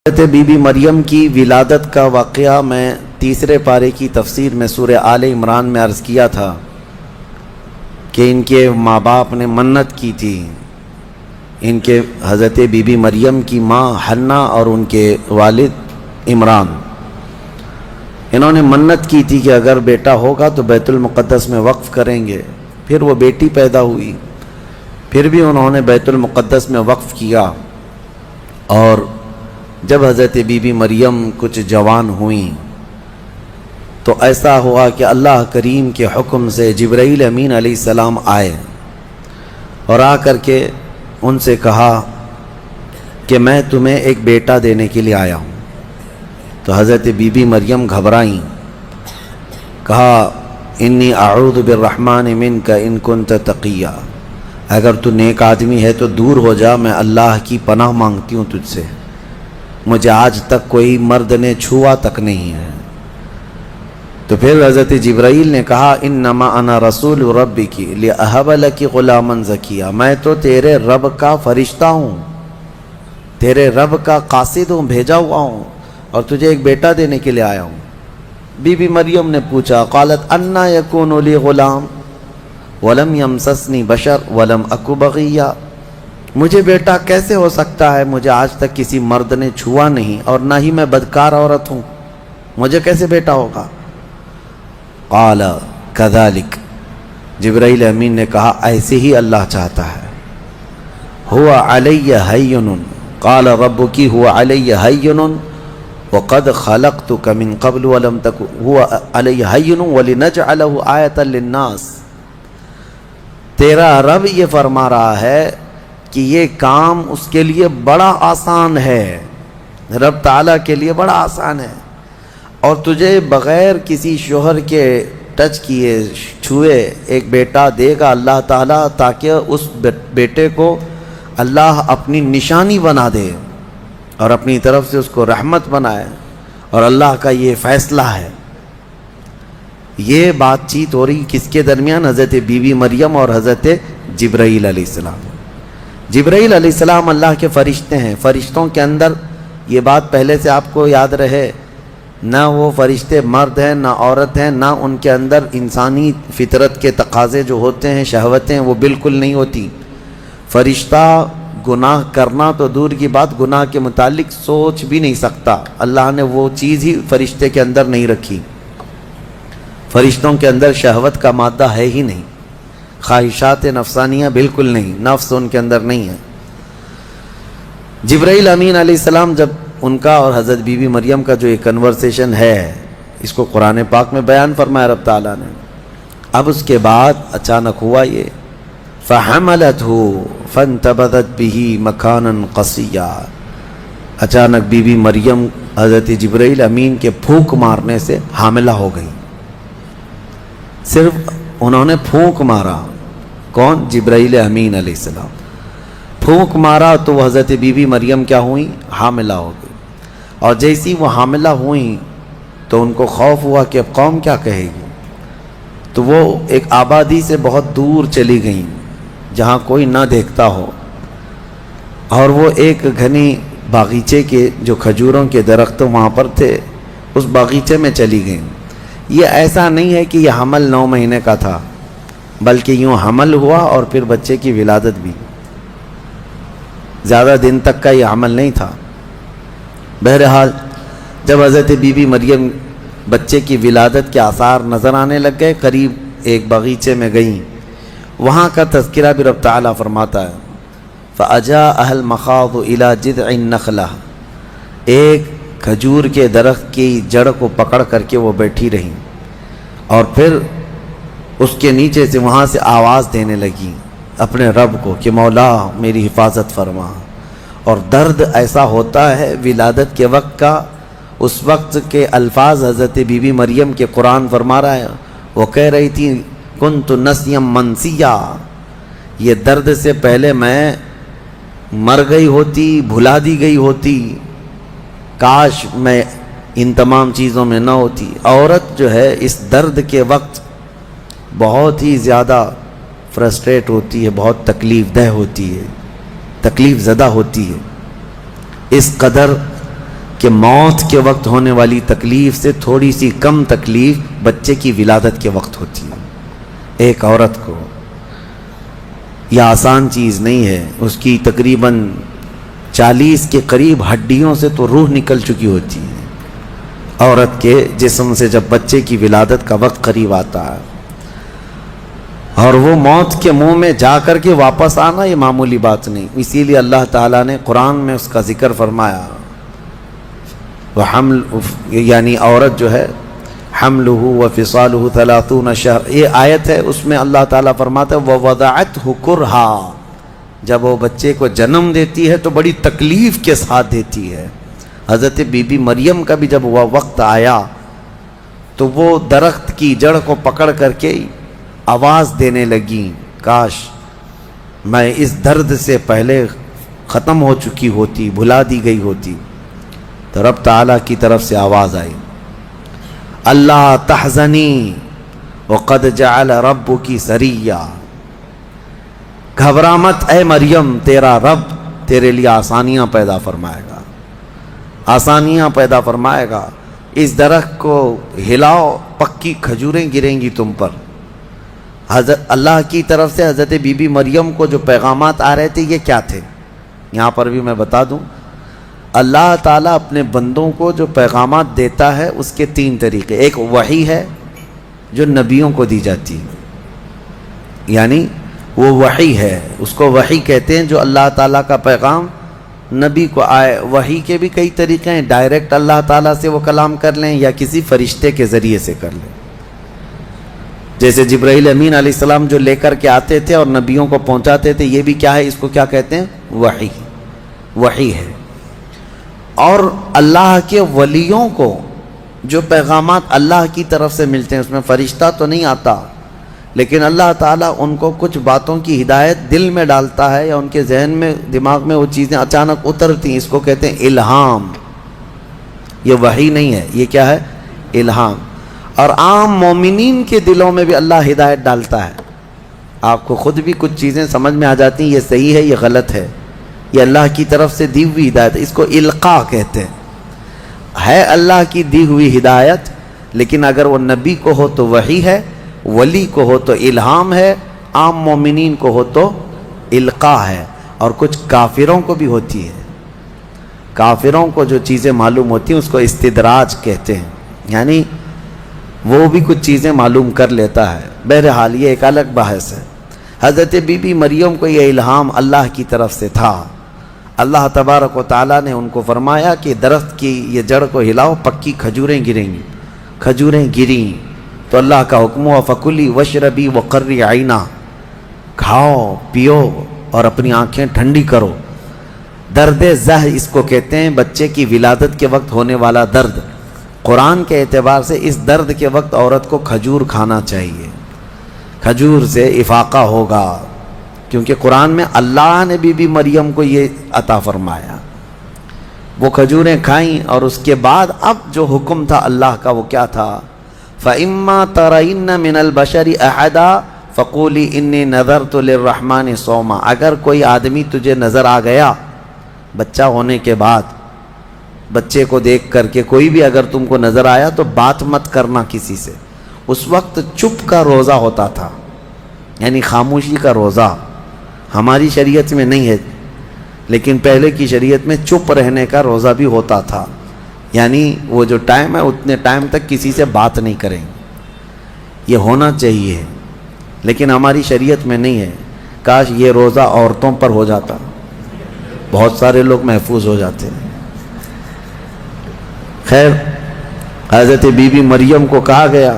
حضرت be be مریم کی ولادت کا واقعہ میں تیسرے پارے کی تفسیر میں سورہ آل عمران میں عرض کیا تھا کہ ان کے ماں باپ نے منت کی تھی، ان کے حضرت بی بی مریم کی ماں حنا اور ان کے والد عمران، انہوں نے منت کی تھی کہ اگر بیٹا ہوگا تو بیت المقدس میں وقف کریں گے۔ پھر وہ بیٹی پیدا ہوئی، پھر بھی انہوں نے بیت المقدس میں وقف کیا، اور جب حضرت بی بی مریم کچھ جوان ہوئیں تو ایسا ہوا کہ اللہ کریم کے حکم سے جبرائیل امین علیہ السلام آئے اور آ کر کے ان سے کہا کہ میں تمہیں ایک بیٹا دینے کے لیے آیا ہوں۔ تو حضرت بی بی مریم گھبرائیں، کہا انی اعوذ بالرحمن منک ان کنت تقیا، اگر تو نیک آدمی ہے تو دور ہو جا، میں اللہ کی پناہ مانگتی ہوں تجھ سے، مجھے آج تک کوئی مرد نے چھوا تک نہیں ہے۔ تو پھر حضرت جبرائیل نے کہا انما انا رسول ربک لاہب لک غلاما زکیا، میں تو تیرے رب کا فرشتہ ہوں، تیرے رب کا قاصد ہوں، بھیجا ہوا ہوں، اور تجھے ایک بیٹا دینے کے لیے آیا ہوں۔ بی بی مریم نے پوچھا، قالت انا یکون لی غلام ولم یمسسنی بشر ولم اک بغیا، مجھے بیٹا کیسے ہو سکتا ہے، مجھے آج تک کسی مرد نے چھوا نہیں اور نہ ہی میں بدکار عورت ہوں، مجھے کیسے بیٹا ہوگا؟ قال کذالک، جبرائیل امین نے کہا ایسے ہی اللہ چاہتا ہے۔ هو علی ہین، قال ربک هو علی ہین وقد خلقتک من قبل ولم تک هو علی ہین ولنجعلہ آیۃ للناس، تیرا رب یہ فرما رہا ہے کہ یہ کام اس کے لیے بڑا آسان ہے، رب تعالیٰ کے لیے بڑا آسان ہے، اور تجھے بغیر کسی شوہر کے ٹچ کیے چھوئے ایک بیٹا دے گا اللہ تعالیٰ، تاکہ اس بیٹے کو اللہ اپنی نشانی بنا دے اور اپنی طرف سے اس کو رحمت بنائے، اور اللہ کا یہ فیصلہ ہے۔ یہ بات چیت ہو رہی کس کے درمیان؟ حضرت بی بی مریم اور حضرت جبرائیل علیہ السلام۔ جبرائیل علیہ السلام اللہ کے فرشتے ہیں، فرشتوں کے اندر یہ بات پہلے سے آپ کو یاد رہے، نہ وہ فرشتے مرد ہیں نہ عورت ہیں، نہ ان کے اندر انسانی فطرت کے تقاضے جو ہوتے ہیں، شہوتیں، وہ بالکل نہیں ہوتی۔ فرشتہ گناہ کرنا تو دور کی بات، گناہ کے متعلق سوچ بھی نہیں سکتا، اللہ نے وہ چیز ہی فرشتے کے اندر نہیں رکھی۔ فرشتوں کے اندر شہوت کا مادہ ہے ہی نہیں، خواہشات نفسانیہ بالکل نہیں، نفس ان کے اندر نہیں ہے۔ جبرائیل امین علیہ السلام جب ان کا اور حضرت بی بی مریم کا جو یہ کنورسیشن ہے، اس کو قرآن پاک میں بیان فرمایا رب تعالیٰ نے۔ اب اس کے بعد اچانک ہوا یہ فَحَمَلَتْهُ فَانْتَبَذَتْ بِهِ مَكَانًا قَصِيًّا، اچانک بی بی مریم حضرت جبرائیل امین کے پھونک مارنے سے حاملہ ہو گئی۔ صرف انہوں نے پھونک مارا، کون؟ جبرائیل امین علیہ السلام، پھونک مارا تو حضرت بی بی مریم کیا ہوئیں؟ حاملہ ہو گئی۔ اور جیسی وہ حاملہ ہوئیں تو ان کو خوف ہوا کہ اب قوم کیا کہے گی، تو وہ ایک آبادی سے بہت دور چلی گئیں جہاں کوئی نہ دیکھتا ہو، اور وہ ایک گھنی باغیچے کے جو کھجوروں کے درخت وہاں پر تھے، اس باغیچے میں چلی گئیں۔ یہ ایسا نہیں ہے کہ یہ حمل 9 مہینے کا تھا، بلکہ یوں حمل ہوا اور پھر بچے کی ولادت بھی، زیادہ دن تک کا یہ حمل نہیں تھا۔ بہرحال جب حضرت بی بی مریم بچے کی ولادت کے آثار نظر آنے لگ گئے، قریب ایک باغیچے میں گئیں، وہاں کا تذکرہ بھی رب تعالیٰ فرماتا ہے فَأَجَاءَهَا الْمَخَاضُ إِلَى جِذْعِ النَّخْلَةِ، ایک کھجور کے درخت کی جڑ کو پکڑ کر کے وہ بیٹھی رہیں، اور پھر اس کے نیچے سے وہاں سے آواز دینے لگی اپنے رب کو کہ مولا میری حفاظت فرما۔ اور درد ایسا ہوتا ہے ولادت کے وقت کا، اس وقت کے الفاظ حضرت بی بی مریم کے قرآن فرما رہا ہے، وہ کہہ رہی تھی کنت نسیا منسیا، یہ درد سے پہلے میں مر گئی ہوتی، بھلا دی گئی ہوتی، کاش میں ان تمام چیزوں میں نہ ہوتی۔ عورت جو ہے اس درد کے وقت بہت ہی زیادہ فرسٹریٹ ہوتی ہے، بہت تکلیف دہ ہوتی ہے، تکلیف زدہ ہوتی ہے، اس قدر کہ موت کے وقت ہونے والی تکلیف سے تھوڑی سی کم تکلیف بچے کی ولادت کے وقت ہوتی ہے. ایک عورت کو یہ آسان چیز نہیں ہے، اس کی تقریباً 40 کے قریب ہڈیوں سے تو روح نکل چکی ہوتی ہے عورت کے جسم سے جب بچے کی ولادت کا وقت قریب آتا ہے. اور وہ موت کے منہ میں جا کر کے واپس آنا یہ معمولی بات نہیں. اسی لیے اللہ تعالیٰ نے قرآن میں اس کا ذکر فرمایا. وہ حمل یعنی عورت جو ہے حملہ وفصالہ 30 شہر، یہ آیت ہے، اس میں اللہ تعالیٰ فرماتا ہے ووضعتہ کرہا، جب وہ بچے کو جنم دیتی ہے تو بڑی تکلیف کے ساتھ دیتی ہے. حضرت بی بی مریم کا بھی جب وہ وقت آیا تو وہ درخت کی جڑ کو پکڑ کر کے آواز دینے لگی، کاش میں اس درد سے پہلے ختم ہو چکی ہوتی، بھلا دی گئی ہوتی. تو رب تعالیٰ کی طرف سے آواز آئی، اللہ تحزنی وقد جعل ربکی سریا، گھبرا مت اے مریم، تیرا رب تیرے لیے آسانیاں پیدا فرمائے گا، آسانیاں پیدا فرمائے گا. اس درخت کو ہلاؤ، پکی کھجوریں گریں گی تم پر. حضرت اللہ کی طرف سے حضرت بی بی مریم کو جو پیغامات آ رہے تھے یہ کیا تھے؟ یہاں پر بھی میں بتا دوں، اللہ تعالیٰ اپنے بندوں کو جو پیغامات دیتا ہے اس کے 3 طریقے. ایک وحی ہے جو نبیوں کو دی جاتی ہے، یعنی وہ وحی ہے، اس کو وحی کہتے ہیں، جو اللہ تعالیٰ کا پیغام نبی کو آئے. وحی کے بھی کئی طریقے ہیں، ڈائریکٹ اللہ تعالیٰ سے وہ کلام کر لیں یا کسی فرشتے کے ذریعے سے کر لیں. جیسے جبرائیل امین علیہ السلام جو لے کر کے آتے تھے اور نبیوں کو پہنچاتے تھے، یہ بھی کیا ہے، اس کو کیا کہتے ہیں؟ وحی، وحی ہے. اور اللہ کے ولیوں کو جو پیغامات اللہ کی طرف سے ملتے ہیں، اس میں فرشتہ تو نہیں آتا، لیکن اللہ تعالیٰ ان کو کچھ باتوں کی ہدایت دل میں ڈالتا ہے یا ان کے ذہن میں، دماغ میں وہ چیزیں اچانک اترتی ہیں، اس کو کہتے ہیں الہام. یہ وحی نہیں ہے، یہ کیا ہے؟ الہام. اور عام مومنین کے دلوں میں بھی اللہ ہدایت ڈالتا ہے. آپ کو خود بھی کچھ چیزیں سمجھ میں آ جاتی ہیں، یہ صحیح ہے، یہ غلط ہے، یہ اللہ کی طرف سے دی ہوئی ہدایت. اس کو القاء کہتے ہیں. ہے اللہ کی دی ہوئی ہدایت، لیکن اگر وہ نبی کو ہو تو وحی ہے، ولی کو ہو تو الہام ہے، عام مومنین کو ہو تو القاء ہے. اور کچھ کافروں کو بھی ہوتی ہے. کافروں کو جو چیزیں معلوم ہوتی ہیں اس کو استدراج کہتے ہیں، یعنی وہ بھی کچھ چیزیں معلوم کر لیتا ہے. بہرحال یہ ایک الگ بحث ہے. حضرت بی بی مریم کو یہ الہام اللہ کی طرف سے تھا. اللہ تبارک و تعالیٰ نے ان کو فرمایا کہ درخت کی یہ جڑ کو ہلاؤ، پکی کھجوریں گریں گی. کھجوریں گریں تو اللہ کا حکم ہوا فکلی وشربی وقری عینا، کھاؤ پیو اور اپنی آنکھیں ٹھنڈی کرو. درد زہ اس کو کہتے ہیں، بچے کی ولادت کے وقت ہونے والا درد. قرآن کے اعتبار سے اس درد کے وقت عورت کو کھجور کھانا چاہیے، کھجور سے افاقہ ہوگا، کیونکہ قرآن میں اللہ نے بی بی مریم کو یہ عطا فرمایا. وہ کھجوریں کھائیں اور اس کے بعد اب جو حکم تھا اللہ کا وہ کیا تھا؟ فَإِمَّا تَرَيِنَّ مِنَ الْبَشَرِ أَحَدًا فَقُولِي إِنِّي نَذَرْتُ لِلرَّحْمَنِ صَوْمًا. اگر کوئی آدمی تجھے نظر آ گیا بچہ ہونے کے بعد، بچے کو دیکھ کر کے کوئی بھی اگر تم کو نظر آیا تو بات مت کرنا کسی سے. اس وقت چپ کا روزہ ہوتا تھا، یعنی خاموشی کا روزہ. ہماری شریعت میں نہیں ہے، لیکن پہلے کی شریعت میں چپ رہنے کا روزہ بھی ہوتا تھا، یعنی وہ جو ٹائم ہے اتنے ٹائم تک کسی سے بات نہیں کریں. یہ ہونا چاہیے، لیکن ہماری شریعت میں نہیں ہے. کاش یہ روزہ عورتوں پر ہو جاتا، بہت سارے لوگ محفوظ ہو جاتے ہیں. خیر، حضرت بی بی مریم کو کہا گیا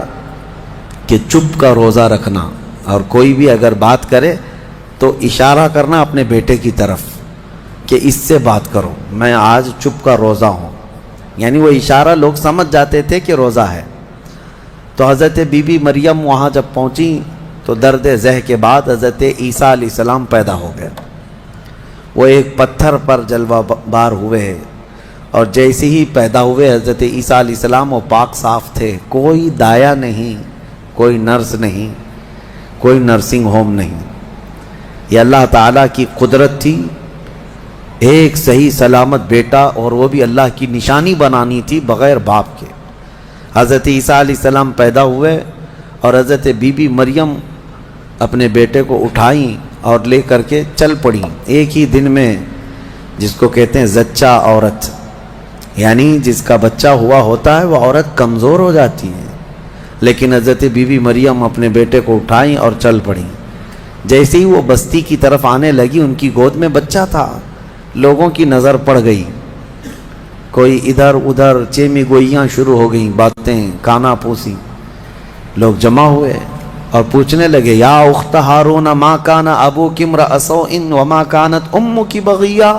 کہ چپ کا روزہ رکھنا، اور کوئی بھی اگر بات کرے تو اشارہ کرنا اپنے بیٹے کی طرف کہ اس سے بات کرو، میں آج چپ کا روزہ ہوں. یعنی وہ اشارہ لوگ سمجھ جاتے تھے کہ روزہ ہے. تو حضرت بی بی مریم وہاں جب پہنچی تو درد زہ کے بعد حضرت عیسیٰ علیہ السلام پیدا ہو گئے. وہ ایک پتھر پر جلوہ بار ہوئے، اور جیسے ہی پیدا ہوئے حضرت عیسیٰ علیہ السلام وہ پاک صاف تھے. کوئی دایا نہیں، کوئی نرس نہیں، کوئی نرسنگ ہوم نہیں. یہ اللہ تعالیٰ کی قدرت تھی ایک صحیح سلامت بیٹا، اور وہ بھی اللہ کی نشانی بنانی تھی بغیر باپ کے۔ حضرت عیسیٰ علیہ السلام پیدا ہوئے اور حضرت بی بی مریم اپنے بیٹے کو اٹھائیں اور لے کر کے چل پڑیں ایک ہی دن میں، جس کو کہتے ہیں زچہ عورت، یعنی جس کا بچہ ہوا ہوتا ہے وہ عورت کمزور ہو جاتی ہے، لیکن حضرت بی بی مریم اپنے بیٹے کو اٹھائیں اور چل پڑیں۔ جیسے ہی وہ بستی کی طرف آنے لگی، ان کی گود میں بچہ تھا، لوگوں کی نظر پڑ گئی، کوئی ادھر ادھر چیمی گوئیاں شروع ہو گئیں، باتیں کانا پوسی، لوگ جمع ہوئے اور پوچھنے لگے یا اخت ہارون ما کان ابوک امرأ سوء وما کانت امک بغیہ،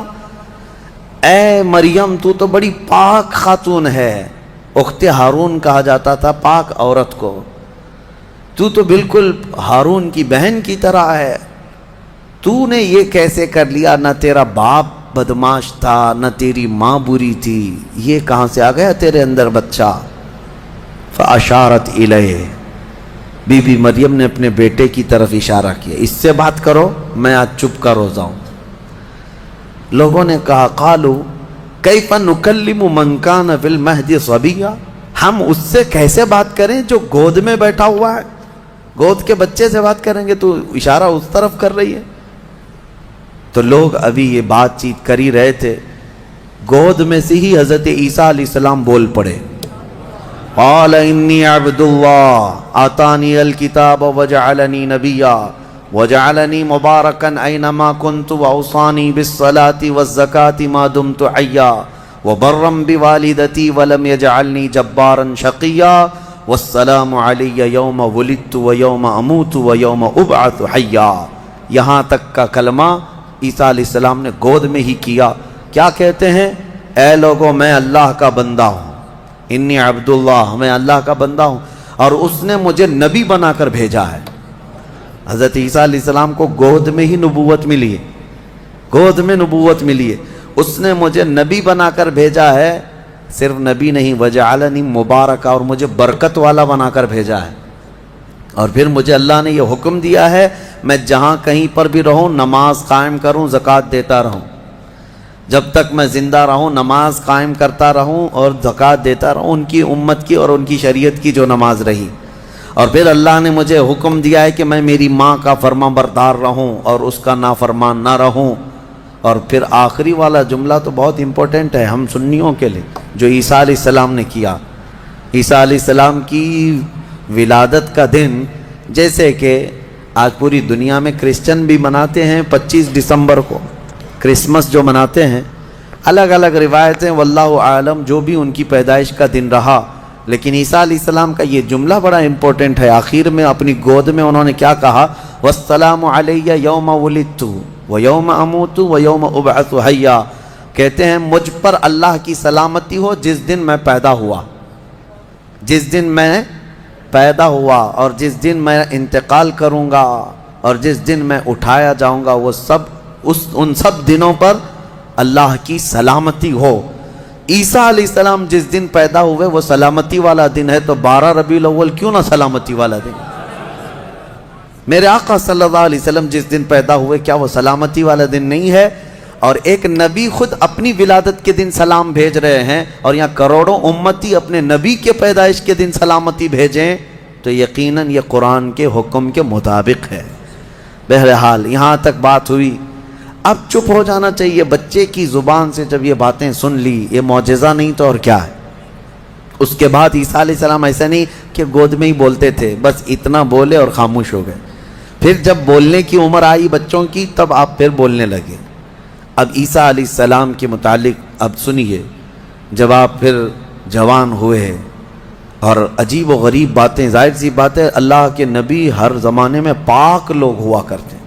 اے مریم تو تو بڑی پاک خاتون ہے، اخت ہارون کہا جاتا تھا پاک عورت کو، تو بالکل ہارون کی بہن کی طرح ہے، تو نے یہ کیسے کر لیا؟ نہ تیرا باپ بدماش تھا، نہ تیری ماں بری تھی، یہ کہاں سے آ گیا تیرے اندر بچہ؟ فاشارت الیہ، بی بی مریم نے اپنے بیٹے کی طرف اشارہ کیا، اس سے بات کرو، میں آج چپ کا روزہ ہوں۔ لوگوں نے کہا قالوا کیف نکلم من کان فی المہد صبیا، ہم اس سے کیسے بات کریں جو گود میں بیٹھا ہوا ہے؟ گود کے بچے سے بات کریں گے؟ تو اشارہ اس طرف کر رہی ہے۔ تو لوگ ابھی یہ بات چیت کر ہی رہے تھے، گود میں سے ہی حضرت عیسیٰ علیہ السلام بول پڑے، قال انی عبد اللہ آتانی الکتاب وجعلنی نبیا وجعلنی مبارکا اینما کنت واوصانی بالصلاة والزکاة ما دمت حیا وبرا بوالدتی ولم یجعلنی جبارا شقیا والسلام علی یوم ولدت ویوم اموت ویوم ابعث حیا۔ یہاں تک کا کلمہ عیسیٰ علیہ السلام نے گود میں ہی کیا۔ کیا کہتے ہیں؟ اے لوگوں، میں اللہ کا بندہ ہوں، انی عبداللہ، میں اللہ کا بندہ ہوں، اور اس نے مجھے نبی بنا کر بھیجا ہے۔ حضرت عیسیٰ علیہ السلام کو گود میں ہی نبوت ملی ہے، گود میں نبوت ملی ہے، اس نے مجھے نبی بنا کر بھیجا ہے، صرف نبی نہیں، وجعلنی مبارکا، اور مجھے برکت والا بنا کر بھیجا ہے، اور پھر مجھے اللہ نے یہ حکم دیا ہے میں جہاں کہیں پر بھی رہوں نماز قائم کروں، زکوٰۃ دیتا رہوں، جب تک میں زندہ رہوں نماز قائم کرتا رہوں اور زکوٰۃ دیتا رہوں، ان کی امت کی اور ان کی شریعت کی جو نماز رہی۔ اور پھر اللہ نے مجھے حکم دیا ہے کہ میں میری ماں کا فرما بردار رہوں اور اس کا نافرمان نہ رہوں۔ اور پھر آخری والا جملہ تو بہت امپورٹنٹ ہے ہم سنیوں کے لیے، جو عیسیٰ علیہ السلام نے کیا۔ عیسیٰ علیہ السلام کی ولادت کا دن، جیسے کہ آج پوری دنیا میں کرسچن بھی مناتے ہیں 25 دسمبر کو، کرسمس جو مناتے ہیں، الگ الگ روایتیں، واللہ عالم جو بھی ان کی پیدائش کا دن رہا، لیکن عیسیٰ علیہ السلام کا یہ جملہ بڑا امپورٹنٹ ہے۔ آخر میں اپنی گود میں انہوں نے کیا کہا؟ والسلام علی یوم ولدت ویوم اموت ویوم ابعث حیا، کہتے ہیں مجھ پر اللہ کی سلامتی ہو جس دن میں پیدا ہوا، جس دن میں پیدا ہوا، اور جس دن میں انتقال کروں گا، اور جس دن میں اٹھایا جاؤں گا، وہ سب ان سب دنوں پر اللہ کی سلامتی ہو۔ عیسیٰ علیہ السلام جس دن پیدا ہوئے وہ سلامتی والا دن ہے، تو 12 ربیع الاول کیوں نہ سلامتی والا دن؟ میرے آقا صلی اللہ علیہ وسلم جس دن پیدا ہوئے کیا وہ سلامتی والا دن نہیں ہے؟ اور ایک نبی خود اپنی ولادت کے دن سلام بھیج رہے ہیں، اور یہاں کروڑوں امتی اپنے نبی کے پیدائش کے دن سلامتی بھیجیں، تو یقیناً یہ قرآن کے حکم کے مطابق ہے۔ بہرحال یہاں تک بات ہوئی، اب چپ ہو جانا چاہیے۔ بچے کی زبان سے جب یہ باتیں سن لی، یہ معجزہ نہیں تو اور کیا ہے؟ اس کے بعد عیسیٰ علیہ السلام ایسا نہیں کہ گود میں ہی بولتے تھے، بس اتنا بولے اور خاموش ہو گئے۔ پھر جب بولنے کی عمر آئی بچوں کی، تب آپ پھر بولنے لگے۔ اب عیسیٰ علیہ السلام کے متعلق اب سنیے، جب آپ پھر جوان ہوئے اور عجیب و غریب باتیں، ظاہر سی بات ہے اللہ کے نبی ہر زمانے میں پاک لوگ ہوا کرتے ہیں،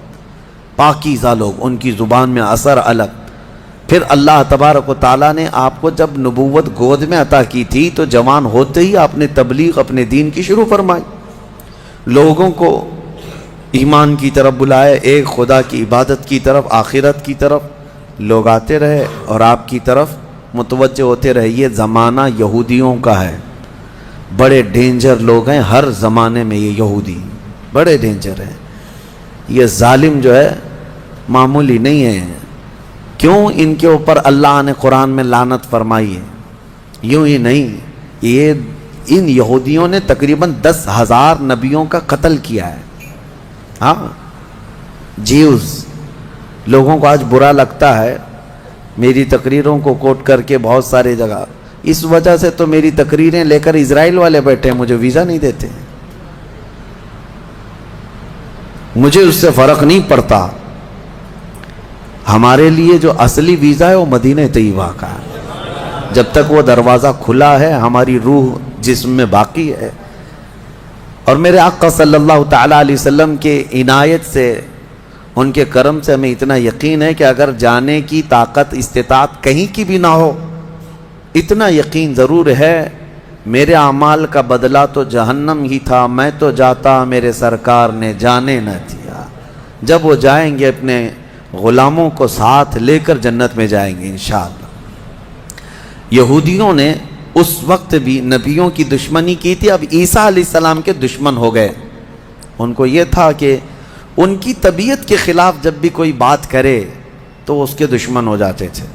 پاکیزہ لوگ، ان کی زبان میں اثر الگ۔ پھر اللہ تبارک و تعالیٰ نے آپ کو جب نبوت گود میں عطا کی تھی تو جوان ہوتے ہی آپ نے تبلیغ اپنے دین کی شروع فرمائی، لوگوں کو ایمان کی طرف بلائے، ایک خدا کی عبادت کی طرف، آخرت کی طرف لوگ آتے رہے اور آپ کی طرف متوجہ ہوتے رہے۔ یہ زمانہ یہودیوں کا ہے، بڑے ڈینجر لوگ ہیں ہر زمانے میں، یہ یہودی بڑے ڈینجر ہیں۔ یہ ظالم جو ہے معمولی نہیں ہے، کیوں ان کے اوپر اللہ نے قرآن میں لعنت فرمائی ہے؟ یوں ہی نہیں، یہ ان یہودیوں نے تقریباً 10,000 نبیوں کا قتل کیا ہے. ہاں، جیوز. لوگوں کو آج برا لگتا ہے میری تقریروں کو کوٹ کر کے بہت سارے جگہ. اس وجہ سے تو میری تقریریں لے کر اسرائیل والے بیٹھے ہیں، مجھے ویزا نہیں دیتے. مجھے اس سے فرق نہیں پڑتا. ہمارے لیے جو اصلی ویزا ہے وہ مدینہ طیبہ کا ہے. جب تک وہ دروازہ کھلا ہے ہماری روح جسم میں باقی ہے. اور میرے آقا صلی اللہ تعالیٰ علیہ وسلم کے عنایت سے، ان کے کرم سے ہمیں اتنا یقین ہے کہ اگر جانے کی طاقت استطاعت کہیں کی بھی نہ ہو، اتنا یقین ضرور ہے میرے اعمال کا بدلہ تو جہنم ہی تھا، میں تو جاتا میرے سرکار نے جانے نہ دیا. جب وہ جائیں گے اپنے غلاموں کو ساتھ لے کر جنت میں جائیں گے انشاءاللہ. یہودیوں نے اس وقت بھی نبیوں کی دشمنی کی تھی، اب عیسیٰ علیہ السلام کے دشمن ہو گئے. ان کو یہ تھا کہ ان کی طبیعت کے خلاف جب بھی کوئی بات کرے تو اس کے دشمن ہو جاتے تھے.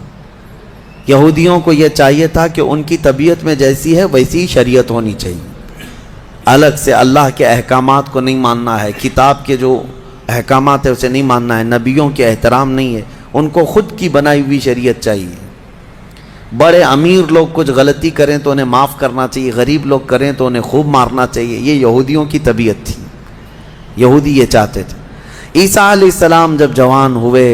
یہودیوں کو یہ چاہیے تھا کہ ان کی طبیعت میں جیسی ہے ویسی شریعت ہونی چاہیے. الگ سے اللہ کے احکامات کو نہیں ماننا ہے، کتاب کے جو احکامات ہے اسے نہیں ماننا ہے، نبیوں کے احترام نہیں ہے. ان کو خود کی بنائی ہوئی شریعت چاہیے. بڑے امیر لوگ کچھ غلطی کریں تو انہیں معاف کرنا چاہیے، غریب لوگ کریں تو انہیں خوب مارنا چاہیے. یہ یہودیوں کی طبیعت تھی. یہودی یہ چاہتے تھے. عیسیٰ علیہ السلام جب جوان ہوئے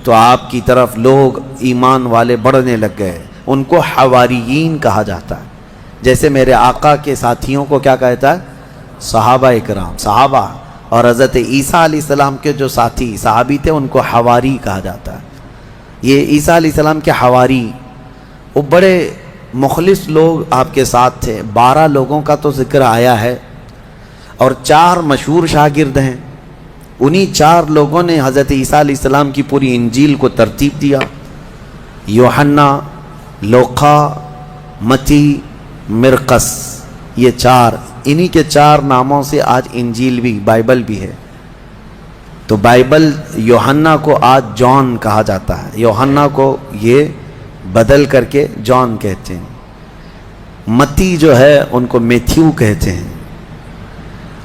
تو آپ کی طرف لوگ ایمان والے بڑھنے لگ گئے. ان کو حواریین کہا جاتا ہے. جیسے میرے آقا کے ساتھیوں کو کیا کہتا ہے؟ صحابہ اکرام، صحابہ. اور حضرت عیسیٰ علیہ السلام کے جو ساتھی صحابی تھے ان کو حواری کہا جاتا ہے. یہ عیسیٰ علیہ السلام کے حواری، وہ بڑے مخلص لوگ آپ کے ساتھ تھے. 12 لوگوں کا تو ذکر آیا ہے اور 4 مشہور شاگرد ہیں. انہی 4 لوگوں نے حضرت عیسیٰ علیہ السلام کی پوری انجیل کو ترتیب دیا. یوحنا، لوقا، متی، مرقس، یہ 4، انہی کے 4 ناموں سے آج انجیل بھی، بائبل بھی ہے. تو بائبل یوحنا کو آج جان کہا جاتا ہے. یوحنا کو یہ بدل کر کے جان کہتے ہیں. متی جو ہے ان کو میتھیو کہتے ہیں.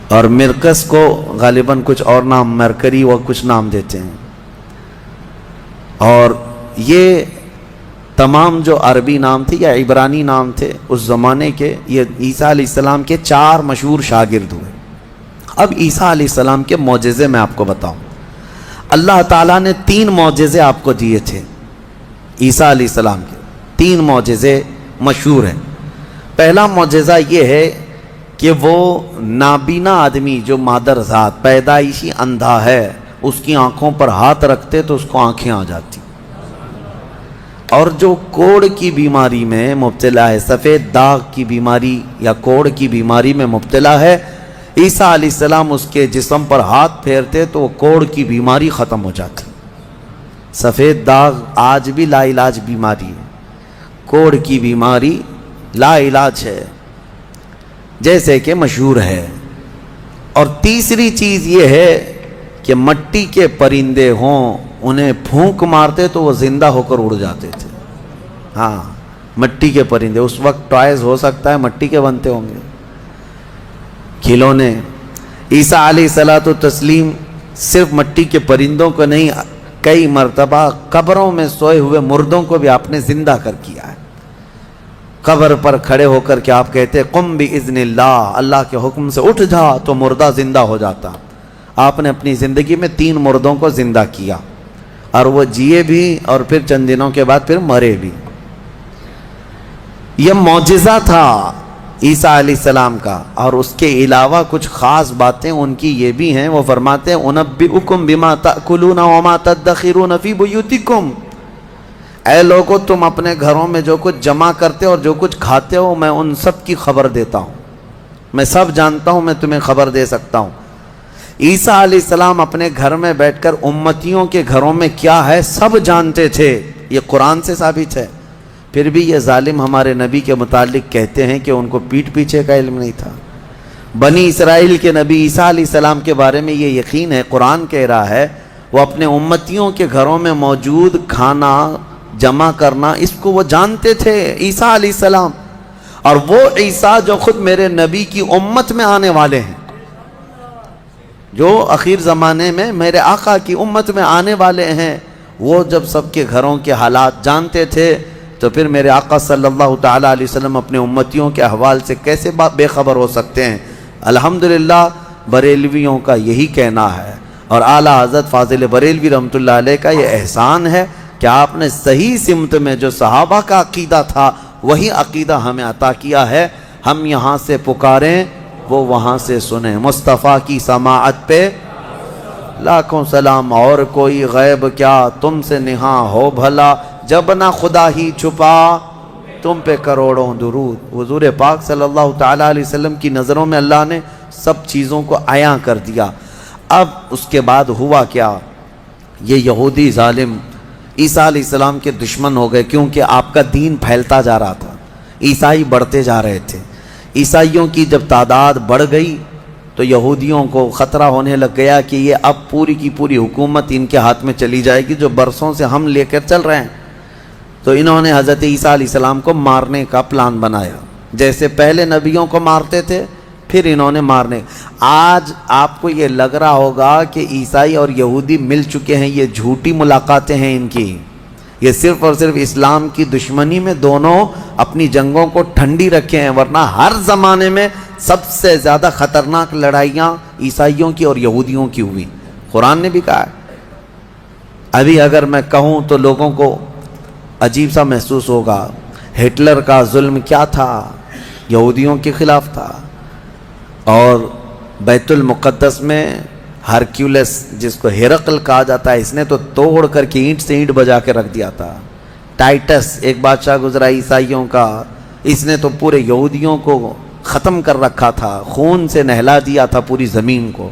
اور مرقس کو غالباً کچھ اور نام، مرکری و کچھ نام دیتے ہیں. اور یہ تمام جو عربی نام تھے یا عبرانی نام تھے اس زمانے کے، یہ عیسیٰ علیہ السلام کے 4 مشہور شاگرد ہوئے. اب عیسیٰ علیہ السلام کے معجزے میں آپ کو بتاؤں. اللہ تعالیٰ نے 3 معجزے آپ کو دیے تھے. عیسیٰ علیہ السلام کے 3 معجزے مشہور ہیں. پہلا معجزہ یہ ہے کہ وہ نابینا آدمی جو مادر ذات پیدائشی اندھا ہے، اس کی آنکھوں پر ہاتھ رکھتے تو اس کو آنکھیں آ جاتی. اور جو کوڑ کی بیماری میں مبتلا ہے، سفید داغ کی بیماری یا کوڑ کی بیماری میں مبتلا ہے، عیسیٰ علیہ السلام اس کے جسم پر ہاتھ پھیرتے تو وہ کوڑ کی بیماری ختم ہو جاتی. سفید داغ آج بھی لا علاج بیماری ہے. کوڑ کی بیماری لا علاج ہے، جیسے کہ مشہور ہے. اور تیسری چیز یہ ہے کہ مٹی کے پرندے ہوں، انہیں پھونک مارتے تو وہ زندہ ہو کر اڑ جاتے تھے. ہاں، مٹی کے پرندے. اس وقت ٹوائز ہو سکتا ہے مٹی کے بنتے ہوں گے، کھلونے. عیسیٰ علیہ الصلوۃ والتسلیم صرف مٹی کے پرندوں کو نہیں، کئی مرتبہ قبروں میں سوئے ہوئے مردوں کو بھی آپ نے زندہ کر کیا ہے. قبر پر کھڑے ہو کر کے آپ کہتے قم باذن اللہ، اللہ کے حکم سے اٹھ جا تو مردہ زندہ ہو جاتا. آپ نے اپنی زندگی میں 3 مردوں کو زندہ کیا اور وہ جیے بھی اور پھر چند دنوں کے بعد پھر مرے بھی. یہ معجزہ تھا عیسیٰ علیہ السلام کا. اور اس کے علاوہ کچھ خاص باتیں ان کی یہ بھی ہیں. وہ فرماتے ہیں انبئکم بما تأکلون وما تدخرون فی بیوتکم، اے لوگو تم اپنے گھروں میں جو کچھ جمع کرتے اور جو کچھ کھاتے ہو میں ان سب کی خبر دیتا ہوں. میں سب جانتا ہوں، میں تمہیں خبر دے سکتا ہوں. عیسیٰ علیہ السلام اپنے گھر میں بیٹھ کر امتیوں کے گھروں میں کیا ہے سب جانتے تھے. یہ قرآن سے ثابت ہے. پھر بھی یہ ظالم ہمارے نبی کے متعلق کہتے ہیں کہ ان کو پیٹھ پیچھے کا علم نہیں تھا. بنی اسرائیل کے نبی عیسیٰ علیہ السلام کے بارے میں یہ یقین ہے، قرآن کہہ رہا ہے وہ اپنے امتیوں کے گھروں میں موجود کھانا جمع کرنا، اس کو وہ جانتے تھے، عیسیٰ علیہ السلام، اور وہ عیسیٰ جو خود میرے نبی کی امت میں آنے والے ہیں، جو اخیر زمانے میں میرے آقا کی امت میں آنے والے ہیں، وہ جب سب کے گھروں کے حالات جانتے تھے تو پھر میرے آقا صلی اللہ تعالیٰ علیہ وسلم اپنے امتیوں کے احوال سے کیسے بے خبر ہو سکتے ہیں؟ الحمدللہ بریلویوں کا یہی کہنا ہے، اور اعلیٰ حضرت فاضل بریلوی رحمۃ اللہ علیہ کا یہ احسان ہے کہ آپ نے صحیح سمت میں جو صحابہ کا عقیدہ تھا وہی عقیدہ ہمیں عطا کیا ہے۔ ہم یہاں سے پکاریں، وہ وہاں سے سنیں، مصطفیٰ کی سماعت پہ لاکھوں سلام، اور کوئی غیب کیا تم سے نہاں ہو بھلا، جب نہ خدا ہی چھپا تم پہ کروڑوں درود۔ حضور پاک صلی اللہ تعالیٰ علیہ وسلم کی نظروں میں اللہ نے سب چیزوں کو عیاں کر دیا۔ اب اس کے بعد ہوا کیا؟ یہ یہودی ظالم عیسیٰ علیہ السلام کے دشمن ہو گئے، کیونکہ آپ کا دین پھیلتا جا رہا تھا، عیسائی بڑھتے جا رہے تھے۔ عیسائیوں کی جب تعداد بڑھ گئی تو یہودیوں کو خطرہ ہونے لگ گیا کہ یہ اب پوری کی پوری حکومت ان کے ہاتھ میں چلی جائے گی، جو برسوں سے ہم لے کر چل رہے ہیں۔ تو انہوں نے حضرت عیسیٰ علیہ السلام کو مارنے کا پلان بنایا، جیسے پہلے نبیوں کو مارتے تھے پھر انہوں نے مارنے۔ آج آپ کو یہ لگ رہا ہوگا کہ عیسائی اور یہودی مل چکے ہیں، یہ جھوٹی ملاقاتیں ہیں ان کی، یہ صرف اور صرف اسلام کی دشمنی میں دونوں اپنی جنگوں کو ٹھنڈی رکھے ہیں، ورنہ ہر زمانے میں سب سے زیادہ خطرناک لڑائیاں عیسائیوں کی اور یہودیوں کی ہوئی۔ قرآن نے بھی کہا ہے۔ ابھی اگر میں کہوں تو لوگوں کو عجیب سا محسوس ہوگا، ہٹلر کا ظلم کیا تھا؟ یہودیوں کے خلاف تھا۔ اور بیت المقدس میں ہرکیولس، جس کو ہرقل کہا جاتا ہے، اس نے تو توڑ کر کے اینٹ سے اینٹ بجا کے رکھ دیا تھا۔ ٹائٹس ایک بادشاہ گزرا عیسائیوں کا، اس نے تو پورے یہودیوں کو ختم کر رکھا تھا، خون سے نہلا دیا تھا پوری زمین کو۔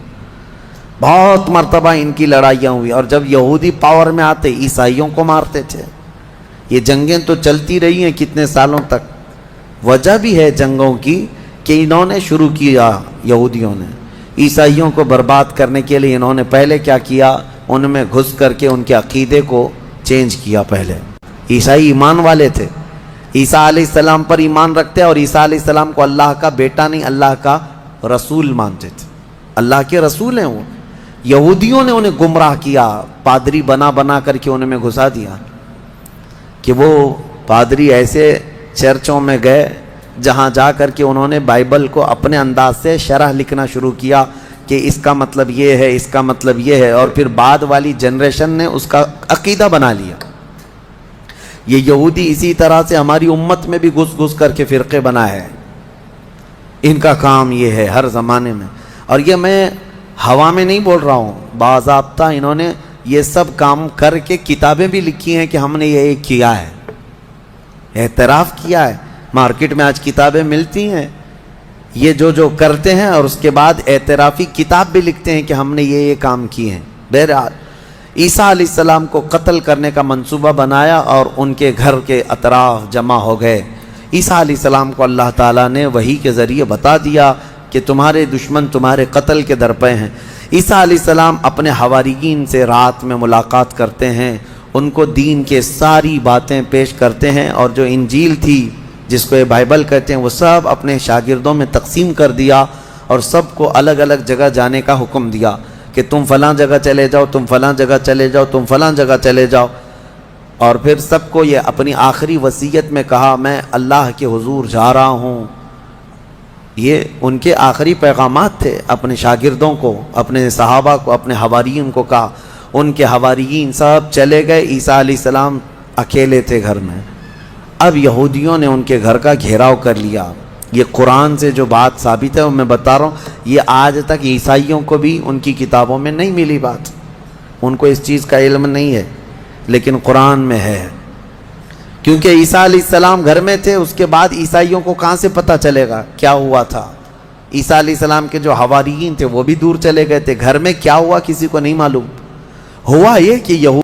بہت مرتبہ ان کی لڑائیاں ہوئی، اور جب یہودی پاور میں آتے عیسائیوں کو مارتے تھے۔ یہ جنگیں تو چلتی رہی ہیں کتنے سالوں تک۔ وجہ بھی ہے جنگوں کی کہ انہوں نے شروع کیا، یہودیوں نے عیسائیوں کو برباد کرنے کے لیے انہوں نے پہلے کیا کیا، ان میں گھس کر کے ان کے عقیدے کو چینج کیا۔ پہلے عیسائی ایمان والے تھے، عیسیٰ علیہ السلام پر ایمان رکھتے اور عیسیٰ علیہ السلام کو اللہ کا بیٹا نہیں، اللہ کا رسول مانتے تھے، اللہ کے رسول ہیں وہ۔ یہودیوں نے انہیں گمراہ کیا، پادری بنا بنا کر کے انہیں میں گھسا دیا کہ وہ پادری ایسے چرچوں میں گئے جہاں جا کر کے انہوں نے بائبل کو اپنے انداز سے شرح لکھنا شروع کیا کہ اس کا مطلب یہ ہے، اس کا مطلب یہ ہے، اور پھر بعد والی جنریشن نے اس کا عقیدہ بنا لیا۔ یہ یہودی اسی طرح سے ہماری امت میں بھی گھس گھس کر کے فرقے بنائے ہیں، ان کا کام یہ ہے ہر زمانے میں۔ اور یہ میں ہوا میں نہیں بول رہا ہوں، باضابطہ انہوں نے یہ سب کام کر کے کتابیں بھی لکھی ہیں کہ ہم نے یہ کیا ہے، اعتراف کیا ہے۔ مارکیٹ میں آج کتابیں ملتی ہیں، یہ جو کرتے ہیں، اور اس کے بعد اعترافی کتاب بھی لکھتے ہیں کہ ہم نے یہ کام کیے ہیں۔ بہرحال عیسیٰ علیہ السلام کو قتل کرنے کا منصوبہ بنایا اور ان کے گھر کے اطراف جمع ہو گئے۔ عیسیٰ علیہ السلام کو اللہ تعالیٰ نے وحی کے ذریعے بتا دیا کہ تمہارے دشمن تمہارے قتل کے در پہ ہیں۔ عیسیٰ علیہ السلام اپنے حواریین سے رات میں ملاقات کرتے ہیں، ان کو دین کے ساری باتیں پیش کرتے ہیں، اور جو انجیل تھی جس کو یہ بائبل کہتے ہیں وہ سب اپنے شاگردوں میں تقسیم کر دیا، اور سب کو الگ الگ جگہ جانے کا حکم دیا کہ تم فلاں جگہ چلے جاؤ، تم فلاں جگہ چلے جاؤ، تم فلاں جگہ چلے جاؤ۔ اور پھر سب کو یہ اپنی آخری وصیت میں کہا، میں اللہ کے حضور جا رہا ہوں۔ یہ ان کے آخری پیغامات تھے اپنے شاگردوں کو، اپنے صحابہ کو، اپنے حواریین کو کہا۔ ان کے حواریین سب چلے گئے، عیسیٰ علیہ السلام اکیلے تھے گھر میں۔ اب یہودیوں نے ان کے گھر کا گھیراؤ کر لیا۔ یہ قرآن سے جو بات ثابت ہے وہ میں بتا رہا ہوں، یہ آج تک عیسائیوں کو بھی ان کی کتابوں میں نہیں ملی بات، ان کو اس چیز کا علم نہیں ہے، لیکن قرآن میں ہے۔ کیونکہ عیسیٰ علیہ السلام گھر میں تھے، اس کے بعد عیسائیوں کو کہاں سے پتہ چلے گا کیا ہوا تھا؟ عیسیٰ علیہ السلام کے جو حواریین تھے وہ بھی دور چلے گئے تھے، گھر میں کیا ہوا کسی کو نہیں معلوم۔ ہوا یہ کہ